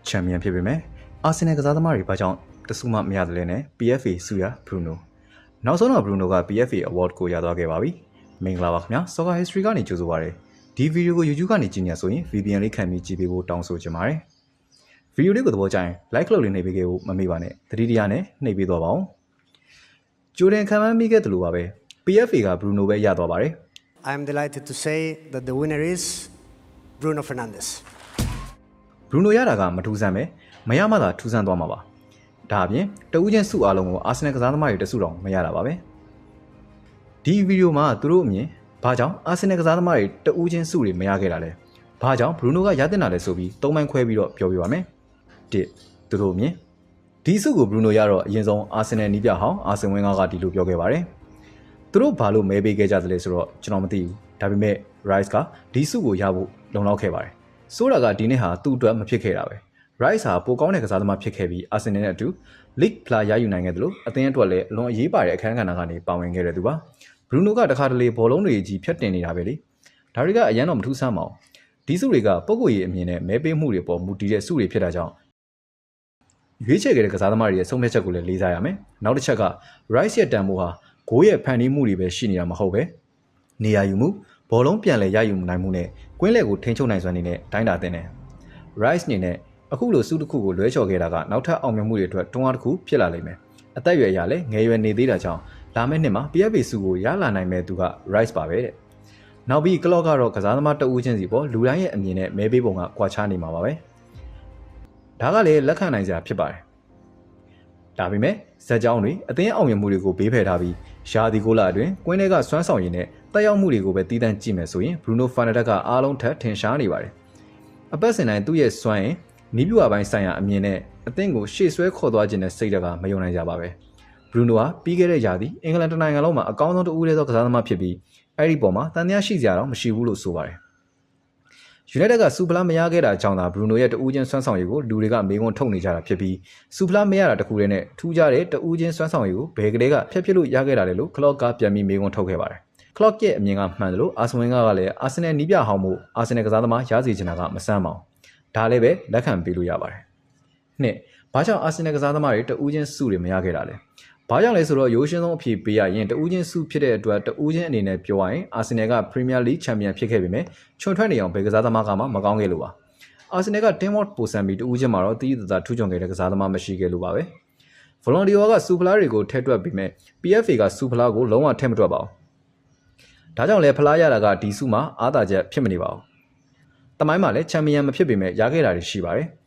ချန်ပီယံဖြစ်ပေမဲ့အာဆင်နယ်ကစားသမားတွေဘာကြောင့်တဆူမှမရတယ်လဲနဲ့ PFA ဆုရဘရူနိုနောက်ဆုံးတော့ဘရူနိုက PFA Award ကိုရသွားခဲ့ပါပြီမင်္ဂလာပါခင်ဗျာ Soccer History ကနေကြိုဆိုပါရစေဒီဗီဒီယိုကို YouTube ကနေကြည့်နေဆိုရင် VPN လေးခံပြီးကြည့်ပေးဖို့တောင်းဆိုချင်ပါတယ်ဗီဒီယိုလေးကိုသဘောကျရင် like လုပ်လေးနှိပ်ပေးခဲ့ဖို့မမေ့ပါနဲ့သတိတရားနဲ့နှိပ်ပေးသွားပါအောင်ဂျိုဒန်ခံမှန်းမိခဲ့တယ်လို့ပါပဲ PFA ကဘရူနိုပဲရသွားပါတယ် I am delighted to say that the winner is Bruno Fernandes. ဘရူနိုရတာကမထူးဆန်းပဲမရမှသာထူးဆန်းသွားမှာပါဒါအပြင်တဦးချင်းစုအားလုံးကိုအာဆင်နယ်ကစားသမားတွေတစုတောင်မရတာပါပဲဒီဗီဒီယိုမှာသူတို့အမြင်ဘာကြောင့်အာဆင်နယ်ကစားသမားတွေတဦးချင်းစုတွေမရခဲ့တာလဲဘာကြောင့်ဘရူနိုကရတင်တာလဲဆိုပြီး၃ပိုင်းခွဲပြီးတော့ပြောပြပါမယ်၁သူတို့အမြင်ဒီစုကိုဘရူနိုရတော့အရင်ဆုံးအာဆင်နယ်နီးပြဟောင်းအာဆင်ဝင်းကဒီလိုပြောခဲ့ပါတယ်သူတို့ဘာလို့မဲပေးခဲ့ကြသလဲဆိုတော့ကျွန်တော်မသိဘူးဒါပေမဲ့ Rice ကဒီစုကိုရဖို့လုံလောက်ခဲ့ပါတယ်ဆိုတာကဒီနေ့ဟာသူ့အတွက်မဖြစ်ခဲ့တာပဲ Rice ဟာပိုကောင်းတဲ့ကစားသမားဖြစ်ခဲ့ပြီးအာဆင်နယ်နဲ့အတူ League ဖလားရယူနိုင်ခဲ့တယ်လို့အသင်းအတွက်လည်းအလွန်အရေးပါတဲ့အခန်းကဏ္ဍကနေပါဝင်ခဲ့တဲ့သူပါဘရူနိုကတခါတလေဘောလုံးတွေကြီးဖြတ်တင်နေတာပဲလေဒါတွေကအရန်တော့မထူးဆန်းပါဘူးဒီစုတွေကပုံကိုယ်ရေးအမြင်နဲ့မဲပေးမှုတွေပေါ်မူတည်တဲ့စုတွေဖြစ်တာကြောင့်ရွေးချယ်ခဲ့တဲ့ကစားသမားတွေရဲ့ဆုံးဖြတ်ချက်ကိုလည်းလေးစားရမယ်နောက်တစ်ချက်က Rice ရဲ့တန်ဖိုးဟာဂိုးရဲ့ဖန်တီးမှုတွေပဲရှိနေတာမဟုတ်ပဲနေရာယူမှုဘောလုံးပြန်လဲရယူနိုင်မှုနဲ့ကွင်းလဲကိုထိန်းချုပ်နိုင်စွမ်းနေတဲ့တိုင်းတာတင်တယ် Rice နေနဲ့အခုလိုစုတစ်ခုကိုလွဲချော်ခဲ့တာကနောက်ထပ်အောင်မြင်မှုတွေအတွက်တွန်းအားတစ်ခုဖြစ်လာလိမ့်မယ်အသက်အရွယ်အရလည်းငယ်ရွယ်နေသေးတာကြောင့်လာမယ့်နှစ်မှာ PFA စုကိုရလာနိုင်မဲ့သူက Rice ပါပဲတဲ့နောက်ပြီးကလော့ကတော့ကစားသမားတဦးချင်းစီပေါ်လူတိုင်းရဲ့အမြင်နဲ့မဲပေးပုံကကွာခြားနေမှာပါပဲဒါကလည်းလက်ခံနိုင်စရာဖြစ်ပါတယ်ဒါပေမဲ့ဇက်ကြောင်းတွေအသင်းအောင်မြင်မှုတွေကိုဘေးဖယ်ထားပြီးယာဒီကိုလာအတွင်းကွင်းထဲကစွမ်းဆောင်ရည်နဲ့တက်ရောက်မှုတွေကိုပဲတည်တံ့ကြည့်မယ်ဆိုရင် Bruno Fernandes ကအားလုံးထက်ထင်ရှားနေပါတယ်အပတ်စဉ်တိုင်းသူ့ရဲ့စွမ်းရင်နီးပြူအပိုင်းဆိုင်ရာအမြင်နဲ့အသင်းကိုရှေ့ဆွဲခေါ်သွားခြင်းနဲ့စိတ်ဓာတ်ကမယုံနိုင်ကြပါပဲဘရူနိုဟာပြီးခဲ့တဲ့ရာသီအင်္ဂလန်နိုင်ငံလုံးမှာအကောင်းဆုံးတစ်ဦးတည်းသောကစားသမားဖြစ်ပြီးအဲ့ဒီပေါ်မှာတန်တရားရှိစရာတော့မရှိဘူးလို့ဆိုပါတယ်ယူနိုက်တက်ကစူပလာမရခဲ့တာကြောင့်သာဘရူနိုရဲ့တဦးချင်းစွမ်းဆောင်ရည်ကိုလူတွေကမေးခွန်းထုတ်နေကြတာဖြစ်ပြီးစူပလာမရတာတခုတည်းနဲ့ထူးခြားတဲ့တဦးချင်းစွမ်းဆောင်ရည်ကိုဘယ်ကလေးကဖျက်လို့ရခဲ့တာလဲလို့ကလော့ကပြန်ပြီးမေးခွန်းထုတ်ခဲ့ပါတယ်ကလော့ရဲ့အမြင်ကမှန်တယ်လို့အာဆင်ဝင်းကလည်းအာဆင်နယ်နီးပြဟောင်းမှုအာဆင်နယ်ကစားသမားရစီချင်တာကမဆန်းပါဘူးဒါလည်းပဲလက်ခံပေးလို့ရပါတယ်နှစ်ဘာကြောင့်အာဆင်နယ်ကစားသမားတွေတဦးချင်းစုတွေမရခဲ့တာလဲဘာကြောင့်လဲဆိုတော့ရိုးရှင်းဆုံးအဖြေပေးရရင်တဦးချင်းစုဖြစ်တဲ့အတွက်တဦးချင်းအနေနဲ့ပြောရရင်အာဆင်နယ်က Premier League Champion ဖြစ်ခဲ့ပေမဲ့ချွန်ထွက်နေအောင်ဘယ်ကစားသမားကမှမကောင်းခဲ့လို့ပါအာဆင်နယ်က Tim Ward ပိုဆန်ပြီးတဦးချင်းမှာတော့တီးတသားထူးချွန်ခဲ့တဲ့ကစားသမားမရှိခဲ့လို့ပါပဲ Volontier ကစူဖလားတွေကိုထည့်တွက်ပြီးမဲ့ PFA ကစူဖလားကိုလုံးဝထည့်မတွက်ပါဘူးဒါကြောင့်လဲဖလားရတာကဒီစုမှာအားသာချက်ဖြစ်မနေပါဘူးတမိုင်းမှာလည်းချန်ပီယံမဖြစ်ပေမဲ့ရခဲ့တာတွေရှိပါတယ်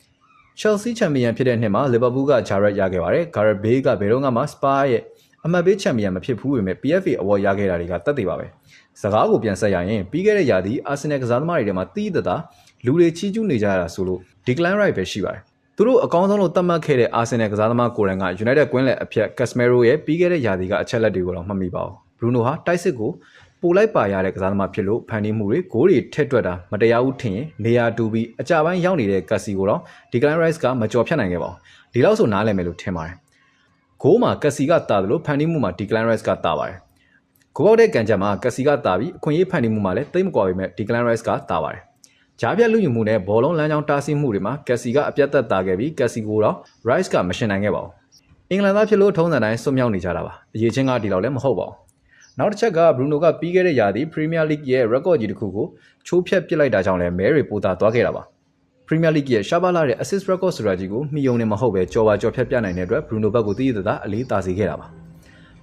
Chelsea ချန်ပီယံဖြစ်တဲ့နှစ်မှာ Liverpool က Gerrard ရခဲ့ပါတယ် Gareth Bale ကဘယ်တော့မှ Spurs ရဲ့အမှတ်ပေးချန်ပီယံမဖြစ်ဘူးပေမဲ့ PFA Award ရခဲ့တာတွေကတတ်သိပါပဲစကားကိုပြန်ဆက်ရရင်ပြီးခဲ့တဲ့ရာသီ Arsenal ကစားသမားတွေထဲမှာတီးတသားလူတွေချီးကျူးနေကြတာဆိုလို့ Declan Rice ပဲရှိပါတယ်သူတို့အကောင်းဆုံးလို့သတ်မှတ်ခဲ့တဲ့ Arsenal ကစားသမားကိုယ်တိုင်က United ကွင်းလက်အဖြတ် Casemiro ရဲ့ပြီးခဲ့တဲ့ရာသီကအချက်လက်တွေကိုတော့မှတ်မိပါဘူး Bruno ဟာတိုက်စစ်ကိုပိုလိုက်ပါရတဲ့ကစားသမားဖြစ်လို့ဖန်တီးမှုတွေဂိုးတွေထက်တွက်တာမတရားဘူးထင်ရင်နေရာတူပြီးအကြပိုင်းရောက်နေတဲ့ကက်စီကိုတော့ဒီကလန်ရိုက်စ်ကမကြော်ဖြတ်နိုင်ခဲ့ပါဘူးဒီလောက်ဆိုနားလည်မယ်လို့ထင်ပါတယ်ဂိုးမှာကက်စီကတာတယ်လို့ဖန်တီးမှုမှာဒီကလန်ရိုက်စ်ကတာပါတယ်ဂိုးပေါက်တဲ့ကန်ချက်မှာကက်စီကတာပြီးအခွင့်အရေးဖန်တီးမှုမှာလည်းသိမ့်မကွာပေမဲ့ဒီကလန်ရိုက်စ်ကတာပါတယ်ဂျားပြတ်လူယူမှုနဲ့ဘောလုံးလမ်းကြောင်းတားဆီးမှုတွေမှာကက်စီကအပြတ်သက်တာခဲ့ပြီးကက်စီကိုတော့ရိုက်စ်ကမရှင်နိုင်ခဲ့ပါဘူးအင်္ဂလန်သားဖြစ်လို့ထုံးစံတိုင်းစွန့်မြောက်နေကြတာပါအရေးချင်းကဒီလောက်လည်းမဟုတ်ပါဘူးနောက်တစ်ချက်ကဘရူနိုကပြီးခဲ့တဲ့ရာသီ Premier League ရဲ့ record ကြီးတစ်ခုကိုချိုးဖျက်ပစ်လိုက်တာကြောင့်လည်းမဲတွေပိုတာသွားခဲ့တာပါ Premier League ရဲ့ရှားပါလာတဲ့ assist record ဆိုတာကြီးကိုမှီယုံနေမဟုတ်ပဲကြော်ဖြတ်ပြနိုင်တဲ့အတွက်ဘရူနိုဘက်ကိုတည်တည်အလေးတာစေခဲ့တာပါ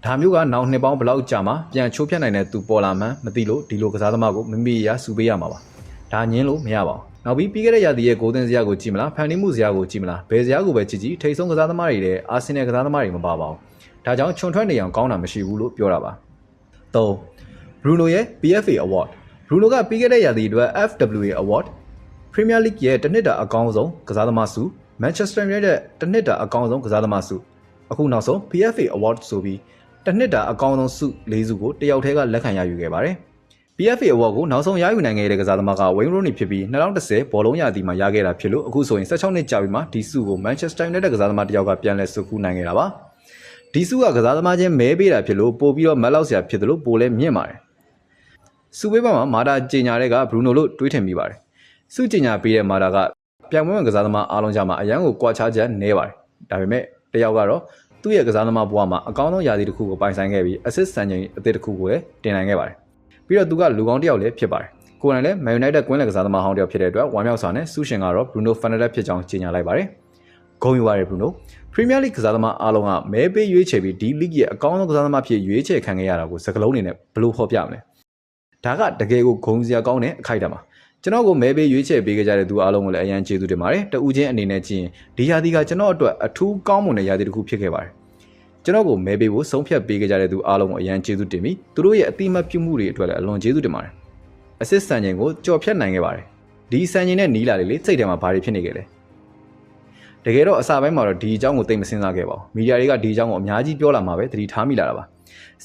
ဒါမျိုးကနောက်နှစ်ပေါင်းဘလောက်ကြာမှပြန်ချိုးဖျက်နိုင်တဲ့သူပေါ်လာမှန်းမသိလို့ဒီလိုကစားသမားကိုမမေ့ရစူပေးရမှာပါဒါညင်းလို့မရပါဘူးနောက်ပြီးခဲ့တဲ့ရာသီရဲ့ဂိုးသွင်းစရာကိုကြည့်မလားဖန်တီးမှုစရာကိုကြည့်မလားဘယ်စရာကိုပဲကြည့်ကြည့်ထိတ်ဆုံးကစားသမားတွေတဲ့အာဆင်နယ်ကစားသမားတွေမပါပါဘူးဒါကြောင့်ချွန်ထွက်နေအောင်ကောင်းတာမရှိဘူးလို့ပြောတာပါ3 Bruno ရဲ့ PFA Award Bruno ကပြီးခဲ့တဲ့ရာသီအတွက် FWA Award Premier League ရဲ့တစ်နှစ်တာအကောင်းဆုံးကစားသမားဆု Manchester United တစ်နှစ်တာအကောင်းဆုံးကစားသမားဆုအခုနောက်ဆုံး PFA Award ဆိုပြီးတစ်နှစ်တာအကောင်းဆုံးဆု၄ဆုကိုတယောက်တည်းကလက်ခံရယူခဲ့ပါတယ် PFA Award ကိုနောက်ဆုံးရယူနိုင်ခဲ့တဲ့ကစားသမားက Wayne Rooney ဖြစ်ပြီး2010ဘောလုံးရာသီမှာရခဲ့တာဖြစ်လို့အခုဆိုရင်16နှစ်ကြာပြီမှဒီဆုကို Manchester United ကစားသမားတယောက်ကပြန်လည်ဆုကူးနိုင်ခဲ့တာပါဒီစုကကစားသမားချင်းမဲပေးတာဖြစ်လို့ပို့ပြီးတော့မက်လောက်စရာဖြစ်တယ်လို့ပိုလဲမြင့်ပါတယ်စုပေးပါမှာမာတာကြီးညာတဲ့ကဘရူနိုလို့တွေးထင်မိပါတယ်စုကြီးညာပေးတဲ့မာတာက ပြိုင်ပွဲဝင်ကစားသမားအားလုံးကြားမှာအရန်ကိုကွာခြားချက်နည်းပါတယ်ဒါပေမဲ့တယောက်ကတော့သူ့ရဲ့ကစားသမားဘဝမှာအကောင်းဆုံးရာသီတစ်ခုကိုပိုင်ဆိုင်ခဲ့ပြီး assist စံချိန်အသစ်တစ်ခုကိုလည်းတင်နိုင်ခဲ့ပါတယ်ပြီးတော့သူကလူကောင်းတစ်ယောက်လည်းဖြစ်ပါတယ်ကိုယ်တိုင်လည်း Man United ကွင်းလယ်ကစားသမားဟောင်းတစ်ယောက်ဖြစ်တဲ့အတွက်ဝမ်းမြောက်စွာနဲ့ဆုရှင်ကတော့ Bruno Fernandes ဖြစ်ကြောင်းကြေညာလိုက်ပါတယ်ဂုဏ်ယူပါတယ် Bruno Premier League ကစားသမားအားလုံးကမဲပေးရွေးချယ်ပြီးဒီ league ရဲ့အကောင်းဆုံးကစားသမားဖြစ်ရွေးချယ်ခံခဲ့ရတာကိုစကလုံးအနေနဲ့ဘယ်လိုဖော်ပြမလဲဒါကတကယ်ကိုဂုဏ်စရာကောင်းတဲ့အခိုက်အတန့်ပါကျွန်တော်ကိုမဲပေးရွေးချယ်ပေးခဲ့ကြတဲ့သူအားလုံးကိုလည်းအရန်ကျေးဇူးတင်ပါတယ်တဦးချင်းအနေနဲ့ကြည့်ရင်ဒီရာသီကကျွန်တော်အတွက်အထူးကောင်းမွန်တဲ့ရာသီတစ်ခုဖြစ်ခဲ့ပါတယ်ကျွန်တော်ကိုမဲပေးဖို့ဆုံးဖြတ်ပေးခဲ့ကြတဲ့သူအားလုံးကိုအရန်ကျေးဇူးတင်ပြီးသူတို့ရဲ့အတိအမှတ်ပြုမှုတွေအတွက်လည်းအလွန်ကျေးဇူးတင်ပါတယ်assist စံချိန်ကိုကြော်ဖြတ်နိုင်ခဲ့ပါတယ်ဒီစံချိန်နဲ့နီးလာလေစိတ်ထဲမှာဘာတွေဖြစ်နေကြလဲတကယ်တော့အစပိုင်းမှာတော့ဒီအကြောင်းကိုသိမစဉ်းစားခဲ့ပါဘူးမီဒီယာတွေကဒီအကြောင်းကိုအများကြီးပြောလာမှာပဲသတိထားမိလာတာပါ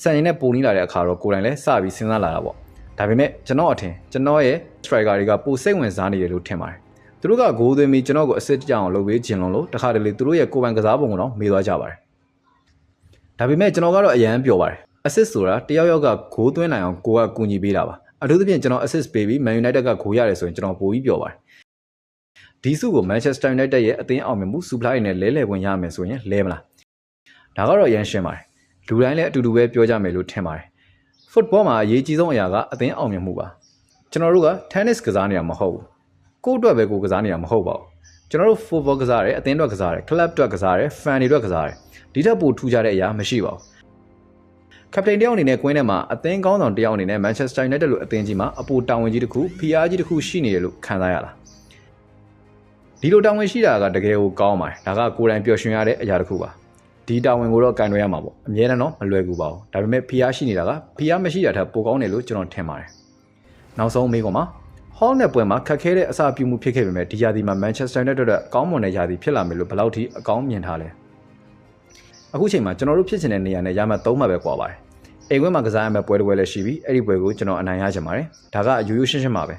စံချိန်နဲ့ပုံနီးလာတဲ့အခါတော့ကိုယ်တိုင်လည်းစပြီးစဉ်းစားလာတာပေါ့ဒါပေမဲ့ကျွန်တော်အထင်ကျွန်တော်ရဲ့ striker တွေကပိုစိတ်ဝင်စားနေတယ်လို့ထင်ပါတယ်သူတို့ကဂိုးသွင်းပြီးကျွန်တော်ကို assist ကြအောင်လုပ်ပေးခြင်းလို့တခါတလေသူတို့ရဲ့ကိုယ်ပိုင်ကစားပုံကိုတော့မေးသွားကြပါတယ်ဒါပေမဲ့ကျွန်တော်ကတော့အရန်ပျော်ပါတယ် assist ဆိုတာတယောက်ယောက်ကဂိုးသွင်းနိုင်အောင်ကိုကကူညီပေးတာပါအထူးသဖြင့်ကျွန်တော် assist ပေးပြီး Man United ကဂိုးရတယ်ဆိုရင်ကျွန်တော်ပိုပြီးပျော်ပါတယ်ဒီစုကို Manchester United ရဲ့အသင်းအောင်မြင်မှုစူပလိုက်နဲ့လဲလှယ်ဝင်ရမယ်ဆိုရင်လဲမလားဒါကတော့ရန်ရှင်းပါတယ်လူတိုင်းလည်းအတူတူပဲပြောကြမယ်လို့ထင်ပါတယ် football မှာအရေးကြီးဆုံးအရာကအသင်းအောင်မြင်မှုပါကျွန်တော်တို့က tennis ကစားနေတာမဟုတ်ဘူးကိုယ့်အတွက်ပဲကိုယ်ကစားနေတာမဟုတ်ပါဘူးကျွန်တော်တို့ football ကစားတယ်အသင်းအတွက်ကစားတယ် club အတွက်ကစားတယ် fan တွေအတွက်ကစားတယ်ဒီထက်ပိုထူးခြားတဲ့အရာမရှိပါဘူး captain တယောက်အနေနဲ့ကွင်းထဲမှာအသင်းကောင်းဆောင်တယောက်အနေနဲ့ Manchester United လို့အသင်းကြီးမှာအပိုတာဝန်ကြီးတစ်ခုဖိအားကြီးတစ်ခုရှိနေတယ်လို့ခံစားရလားဒီလိုတာဝန်ရှိတာကတကယ်ကိုကောင်းပါတယ်ဒါကကိုယ်တိုင်ပျော်ရွှင်ရတဲ့အရာတစ်ခုပါဒီတာဝန်ကိုတော့ကင်တွယ်ရမှာပေါ့အများနဲ့တော့မလွယ်ကူပါဘူးဒါပေမဲ့ဖိအားရှိနေတာကဖိအားမရှိတာထက်ပိုကောင်းတယ်လို့ကျွန်တော်ထင်ပါတယ်နောက်ဆုံးမေးခွန်းမှာ Hall နဲ့ပွဲမှာခက်ခဲတဲ့အစာပြုမှုဖြစ်ခဲ့ပေမဲ့ဒီရာသီမှာ Manchester United အတွက်ကောင်းမွန်တဲ့ရာသီဖြစ်လာမယ်လို့ဘယ်လောက်ထိအကောင်းမြင်ထားလဲအခုချိန်မှာကျွန်တော်တို့ဖြစ်ချင်တဲ့နေရာနဲ့ရမှတ်3မှပဲကွာပါတယ်အိမ်ခွင်းမှာကစားရမယ့်ပွဲတစ်ပွဲလည်းရှိပြီးအဲ့ဒီပွဲကိုကျွန်တော်အနိုင်ရချင်ပါတယ်ဒါကရိုးရိုးရှင်းရှင်းပါပဲ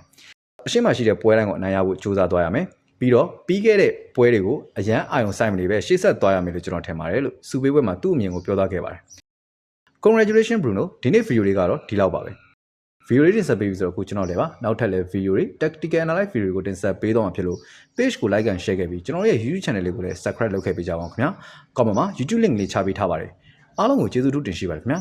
အရှင်းမရှိတဲ့ပွဲတိုင်းကိုအနိုင်ရဖို့ကြိုးစားသွားရမယ်ပြီးတော့ပြီးခဲ့တဲ့ပွဲတွေကိုအရန်အာရုံစိုက်မနေပဲရှေ့ဆက်သွားရမယ်လို့ကျွန်တော်ထင်ပါတယ်လို့စူပေးပွဲမှာသူ့အမြင်ကိုပြောသွားခဲ့ပါတယ် Congratulations Bruno ဒီနေ့ဗီဒီယိုလေးကတော့ဒီလောက်ပါပဲဗီဒီယိုလေးတင်ဆက်ပေးပြီဆိုတော့အခုကျွန်တော်လည်းပါနောက်ထပ်လည်းဗီဒီယိုတွေ tactical analysis ဗီဒီယိုကိုတင်ဆက်ပေးတော့မှာဖြစ်လို့ page ကို like and share ခဲ့ပြီးကျွန်တော်ရဲ့ YouTube channel လေးကိုလည်း subscribe လုပ်ခဲ့ပေးကြပါဦးခင်ဗျာ comment မှာ YouTube link လေးချပေးထားပါတယ်အားလုံးကိုကျေးဇူးတင်ရှိပါတယ်ခင်ဗျာ